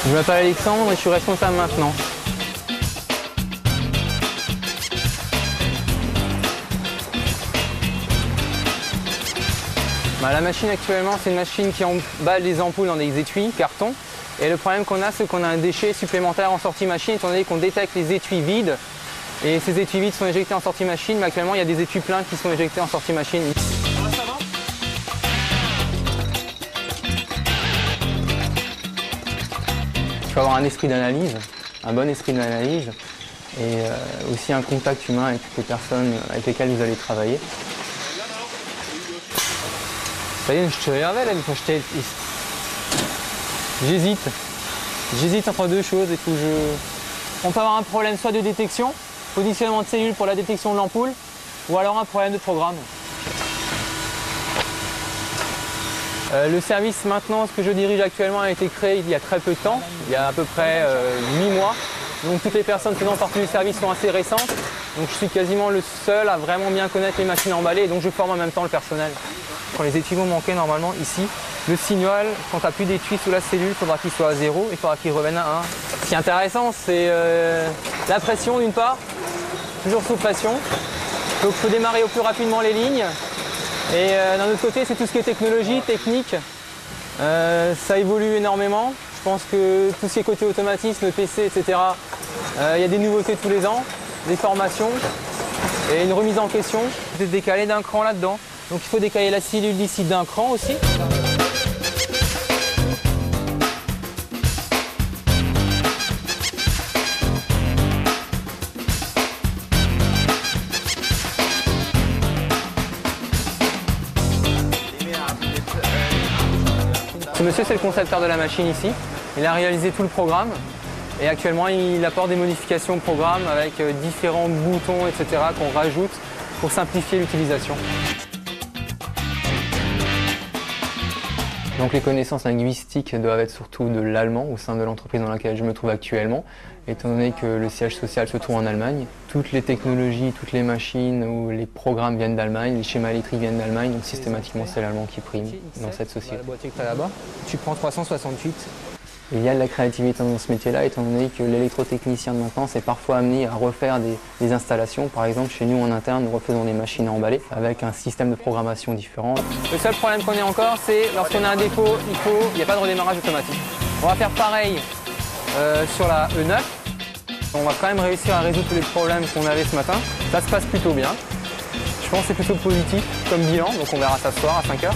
Je m'appelle Alexandre et je suis responsable maintenance. La machine actuellement, c'est une machine qui emballe les ampoules dans des étuis, carton. Et le problème qu'on a, c'est qu'on a un déchet supplémentaire en sortie machine, étant donné qu'on détecte les étuis vides. Et ces étuis vides sont éjectés en sortie machine, mais actuellement, il y a des étuis pleins qui sont éjectés en sortie machine. Il faut avoir un esprit d'analyse, un bon esprit d'analyse, et aussi un contact humain avec toutes les personnes avec lesquelles vous allez travailler. Ça y est, je te regardais là, quand j'étais... J'hésite entre deux choses. On peut avoir un problème soit de détection, positionnement de cellules pour la détection de l'ampoule, ou alors un problème de programme. Le service maintenance que je dirige actuellement a été créé il y a très peu de temps, il y a à peu près 8 mois. Donc toutes les personnes faisant partie du service sont assez récentes. Donc je suis quasiment le seul à vraiment bien connaître les machines emballées et donc je forme en même temps le personnel. Quand les étuis vont manquer normalement ici, le signal, quand tu n'as plus d'étui sous la cellule, il faudra qu'il soit à 0, il faudra qu'il revienne à 1. Ce qui est intéressant, c'est la pression d'une part, toujours sous pression. Donc il faut démarrer au plus rapidement les lignes. Et d'un autre côté, c'est tout ce qui est technologie, technique. Ça évolue énormément. Je pense que tout ce qui est côté automatisme, PC, etc., il y a des nouveautés tous les ans, des formations et une remise en question. C'est décalé d'un cran là-dedans. Donc il faut décaler la cellule d'ici d'un cran aussi. Ce monsieur, c'est le concepteur de la machine ici. Il a réalisé tout le programme et actuellement il apporte des modifications au programme avec différents boutons, etc. qu'on rajoute pour simplifier l'utilisation. Donc les connaissances linguistiques doivent être surtout de l'allemand au sein de l'entreprise dans laquelle je me trouve actuellement, étant donné que le siège social se trouve en Allemagne. Toutes les technologies, toutes les machines ou les programmes viennent d'Allemagne, les schémas électriques viennent d'Allemagne, donc systématiquement c'est l'allemand qui prime dans cette société. La boîtier que tu as là-bas, tu prends 368. Il y a de la créativité dans ce métier-là, étant donné que l'électrotechnicien de maintenance est parfois amené à refaire des installations. Par exemple, chez nous en interne, nous refaisons des machines à emballer avec un système de programmation différent. Le seul problème qu'on ait encore, c'est lorsqu'on a un défaut, il n'y a pas de redémarrage automatique. On va faire pareil sur la E9. On va quand même réussir à résoudre tous les problèmes qu'on avait ce matin. Ça se passe plutôt bien. Je pense que c'est plutôt positif comme bilan, donc on verra ça ce soir à 5 h.